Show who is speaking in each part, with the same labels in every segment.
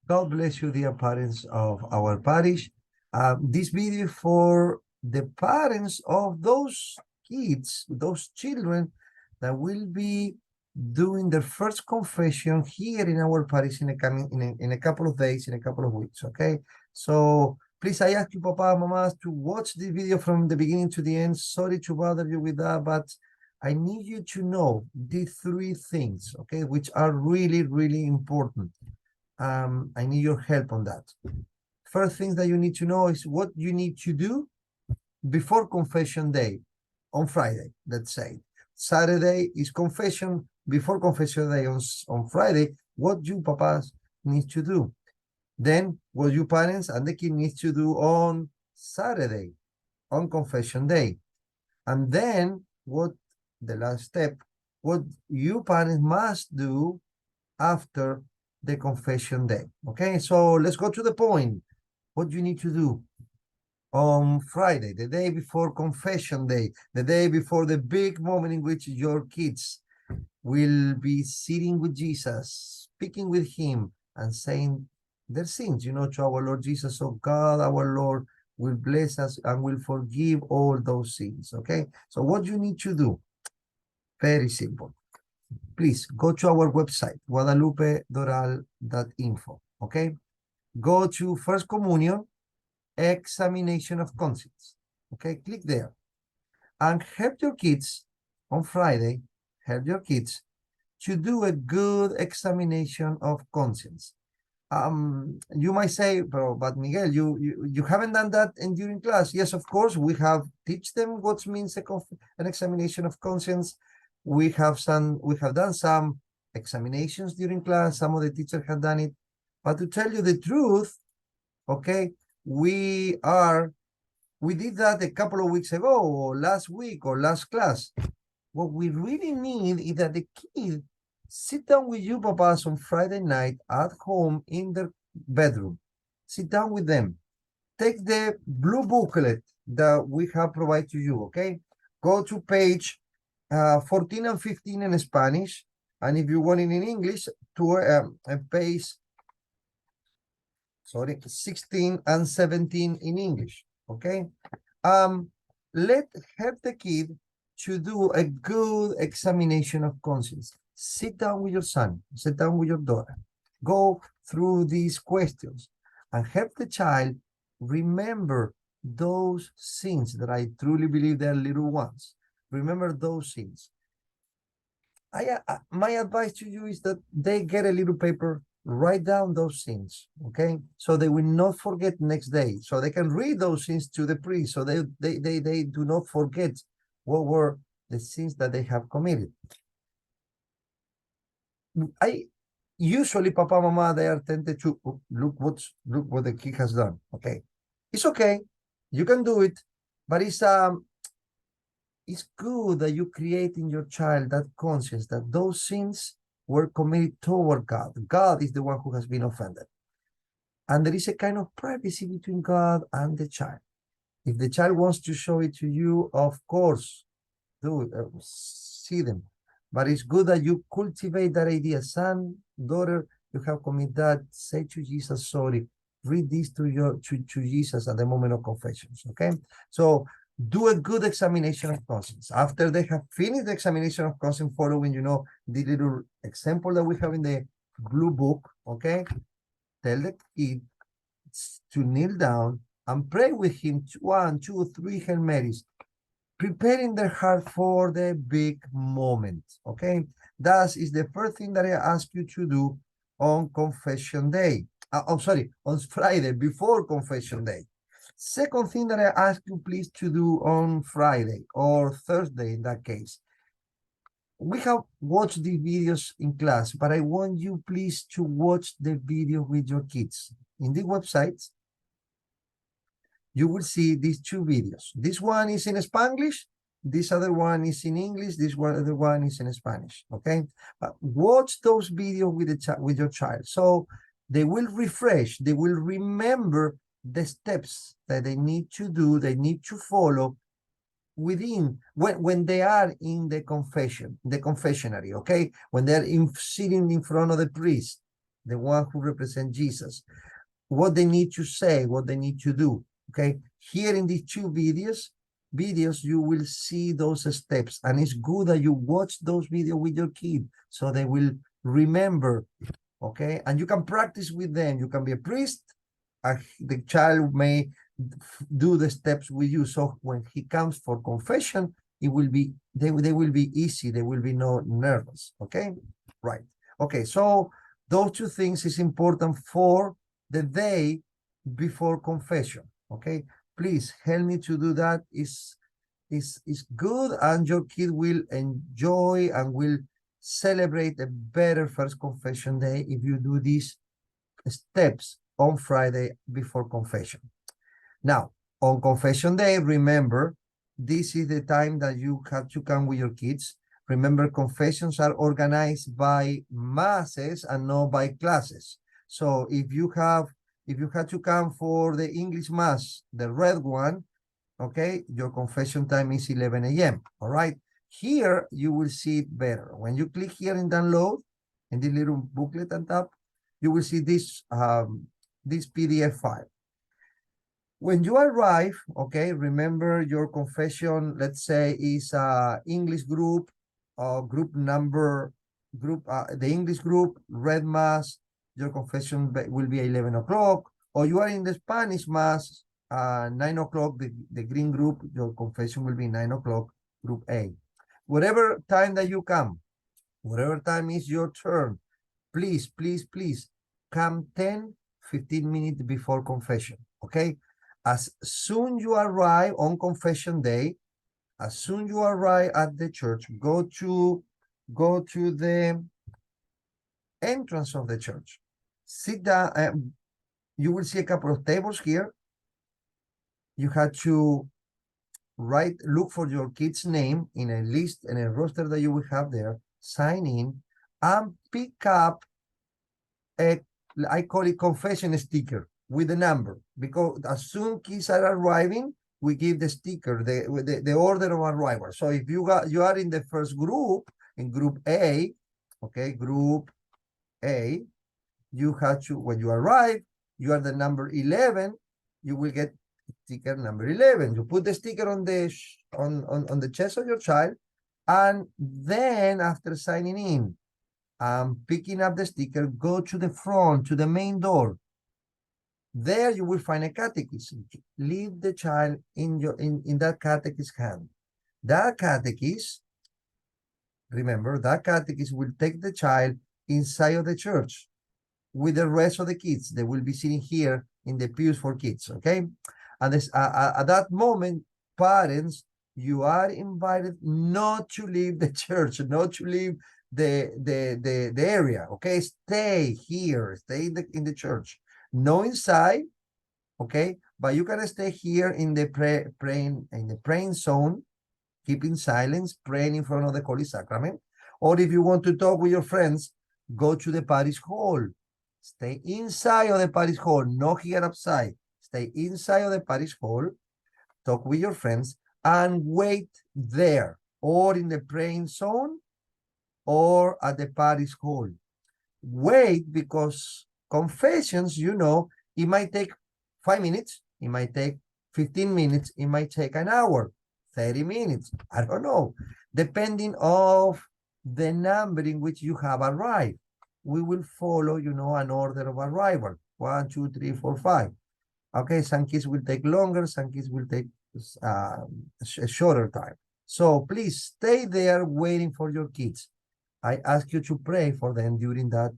Speaker 1: God bless you, dear parents of our parish. This video for the parents of those kids, those children that will be doing their first confession here in our parish in a couple of days, in a couple of weeks. Okay, so please, I ask you, Papa, Mama, to watch the video from the beginning to the end. Sorry to bother you with that, but I need you to know the three things, okay, which are really, really important. I need your help on that. First thing that you need to know is what you need to do before confession day on Friday, let's say. Saturday is confession, before confession day on Friday, what you papas need to do. Then what you parents and the kid needs to do on Saturday, on confession day. And then what the last step, what you parents must do after the confession day. Okay, so let's go to the point. What you need to do on Friday, the day before confession day, the day before the big moment in which your kids will be sitting with Jesus, speaking with him and saying their sins, to our Lord Jesus. So God, our Lord, will bless us and will forgive all those sins. Okay, so what you need to do, very simple. Please go to our website, guadalupedoral.info, okay? Go to First Communion, Examination of Conscience, okay? Click there. And help your kids on Friday, help your kids to do a good examination of conscience. You might say, but Miguel, you haven't done that during class. Yes, of course, we have teach them what means an examination of conscience. We have done some examinations during class. Some of the teachers have done it. But to tell you the truth, okay, we did that a couple of weeks ago, or last week, or last class. What we really need is that the kid sit down with you, papas, on Friday night at home in their bedroom. Sit down with them. Take the blue booklet that we have provided to you, okay? Go to page 14 and 15 in Spanish, and if you want it in English, to page 16 and 17 in English, okay? Help the kid to do a good examination of conscience. Sit down with your son, sit down with your daughter, go through these questions, and help the child remember those sins that I truly believe they're little ones. Remember those sins. My advice to you is that they get a little paper, write down those sins, okay? So they will not forget next day. So they can read those sins to the priest, so they do not forget what were the sins that they have committed. Usually, Papa, Mama, they are tempted to look what the kid has done. Okay, it's okay, you can do it, but it's good that you create in your child that conscience that those sins were committed toward God. God is the one who has been offended, and there is a kind of privacy between God and the child. If the child wants to show it to you, of course, do it, see them. But it's good that you cultivate that idea. Son, daughter, you have committed that. Say to Jesus, sorry. Read this to Jesus at the moment of confessions, okay? So do a good examination of conscience. After they have finished the examination of conscience, following, the little example that we have in the blue book, okay? Tell the kid to kneel down and pray with him 1, 2, 3 Hail Marys, preparing their heart for the big moment, okay? That is the first thing that I ask you to do on confession day. On Friday, before confession day. Second thing that I ask you please to do on Friday or Thursday in that case. We have watched the videos in class, but I want you please to watch the video with your kids. In the website, you will see these two videos. This one is in Spanglish. This other one is in English. This other one is in Spanish. Okay, watch those videos with your child, so they will refresh. They will remember the steps that they need to do. They need to follow within when they are in the confessionary. Okay, when they're sitting in front of the priest. the one who represents Jesus, what they need to say, what they need to do. Okay, here in these two videos, you will see those steps, and it's good that you watch those videos with your kid so they will remember. Okay, and you can practice with them. You can be a priest, and the child may do the steps with you. So when he comes for confession, it will be they will be easy. They will be no nervous. Okay, right. Okay, so those two things is important for the day before confession. Okay, please help me to do that. Is good, and your kid will enjoy and will celebrate a better first confession day if you do these steps on Friday before confession. Now, on confession day, remember, this is the time that you have to come with your kids. Remember, confessions are organized by masses and not by classes. So if you had to come for the English mass, the red one, okay, your confession time is 11 a.m. All right. Here you will see it better. When you click here in download, in the little booklet on top, you will see this this PDF file. When you arrive, okay, remember your confession, let's say, is English group, the English group, red mass, your confession will be 11 o'clock, or you are in the Spanish mass, 9 o'clock, the green group, your confession will be 9 o'clock, group A. Whatever time that you come, whatever time is your turn, please, please, please come 10-15 minutes before confession, okay? As soon you arrive on confession day, as soon you arrive at the church, go to the entrance of the church. Sit down. You will see a couple of tables here. You have to look for your kid's name in a list and a roster that you will have there, sign in, and pick up I call it confession sticker with the number, because as soon kids are arriving, we give the sticker, the order of arrival. So if you are in the first group, in group A, okay, group A, you have to, when you arrive, you are the number 11, you will get sticker number 11. You put the sticker on the chest of your child, and then after signing in, picking up the sticker, go to the front, to the main door. There you will find a catechism. Leave the child in that catechist's hand. That catechist, remember, that catechist will take the child inside of the church with the rest of the kids. They will be sitting here in the pews for kids, okay? And this, at that moment, parents, you are invited not to leave the church, not to leave the area, okay? Stay here, stay in the church. No inside, okay? But you can stay here in the praying zone, keeping silence, praying in front of the Holy Sacrament. Or if you want to talk with your friends, go to the parish hall. Stay inside of the parish hall, not here outside. Stay inside of the parish hall, talk with your friends, and wait there, or in the praying zone, or at the parish hall. Wait, because confessions, you know, it might take 5 minutes, it might take 15 minutes, it might take an hour, 30 minutes, I don't know, depending of the number in which you have arrived. We will follow, you know, an order of arrival, 1, 2, 3, 4, 5. Okay, some kids will take longer, some kids will take a shorter time. So please stay there waiting for your kids. I ask you to pray for them during that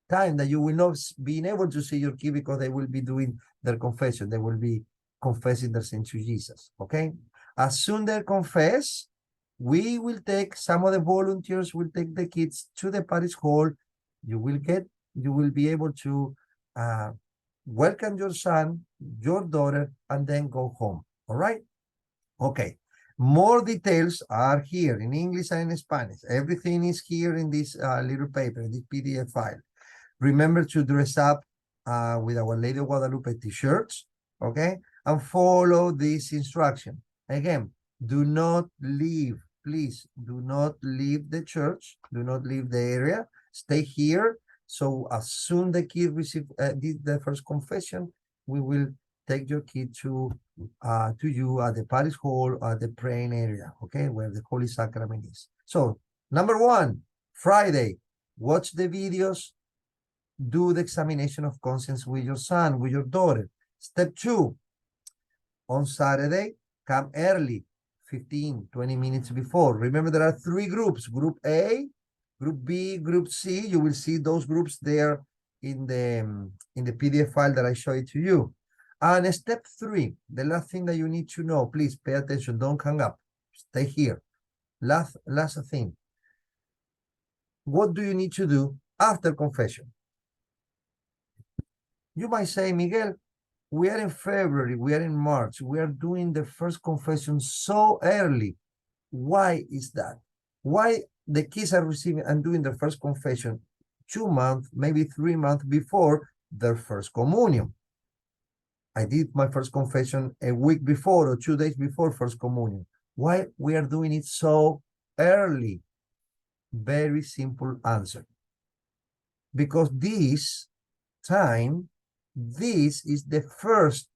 Speaker 1: time that you will not be able to see your kid, because they will be doing their confession. They will be confessing their sins to Jesus, okay? As soon as they confess, we will take, some of the volunteers will take the kids to the parish hall. You will be able to welcome your son, your daughter, and then go home, all right? Okay. More details are here in English and in Spanish. Everything is here in this little paper, this PDF file. Remember to dress up with Our Lady of Guadalupe t-shirts, okay? And follow this instruction. Again, do not leave, please. Do not leave the church. Do not leave the area. Stay here. So as soon the kid did the first confession, we will take your kid to you at the parish hall, at the praying area, okay, where the Holy Sacrament is. So number 1, Friday, watch the videos, do the examination of conscience with your son, with your daughter. Step 2, on Saturday, come early, 15, 20 minutes before. Remember, there are 3 groups, Group A, Group B, Group C. You will see those groups there in the PDF file that I showed to you. And step 3, the last thing that you need to know, please pay attention, don't hang up, stay here. Last thing. What do you need to do after confession? You might say, Miguel, we are in February, we are in March, we are doing the first confession so early. Why is that? Why the kids are receiving and doing their first confession 2 months, maybe 3 months before their first communion? I did my first confession a week before or 2 days before first communion. Why we are doing it so early? Very simple answer. Because this time, this is the first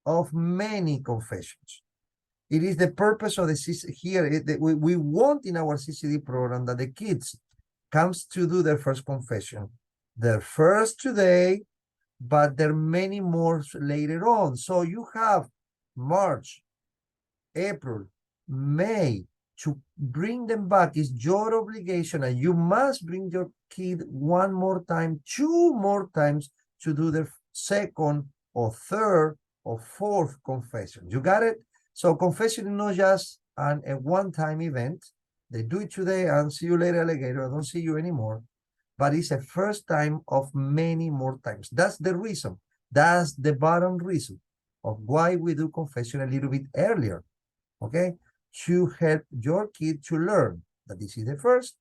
Speaker 1: of many confessions. It is the purpose of the here. We want in our CCD program that the kids comes to do their first confession. Their first today, but there are many more later on. So you have March, April, May to bring them back. Is your obligation, and you must bring your kid 1 more time, 2 more times to do their second or third or fourth confession. You got it? So confession is not just a one-time event. They do it today and see you later, alligator. I don't see you anymore. But it's a first time of many more times. That's the reason. That's the bottom reason of why we do confession a little bit earlier. Okay? To help your kid to learn that this is the first,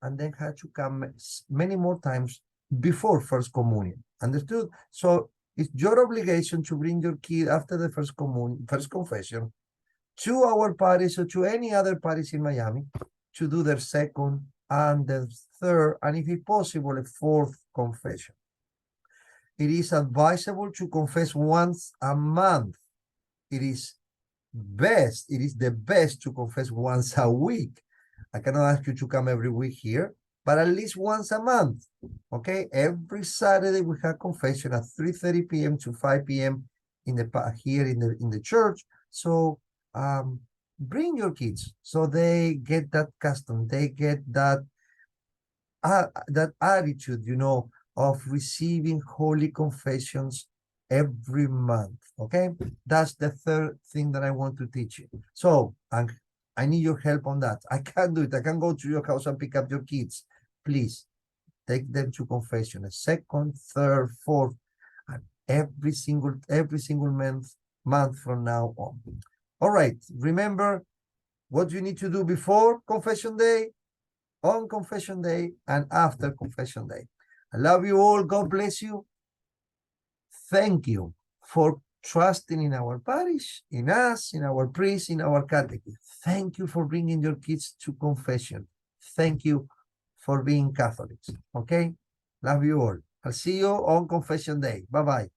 Speaker 1: and then have to come many more times before first communion. Understood? So it's your obligation to bring your kid after the first confession to our parish or to any other parish in Miami to do their second and the third, and if it's possible, a fourth confession. It is advisable to confess once a month. It is the best to confess once a week. I cannot ask you to come every week here, but at least once a month. Okay, every Saturday we have confession at 3:30 p.m. to 5 p.m. here in the church. So bring your kids so they get that custom, they get that attitude, you know, of receiving holy confessions every month. Okay, that's the third thing that I want to teach you. So I need your help on that. I can't do it. I can't go to your house and pick up your kids. Please take them to confession, a second, third, fourth, and every single month from now on. All right, remember what you need to do before confession day, on confession day, and after confession day. I love you all. God bless you. Thank you for trusting in our parish, in us, in our priest, in our catechism. Thank you for bringing your kids to confession. Thank you for being Catholics. Okay? Love you all. I'll see you on confession day. Bye-bye.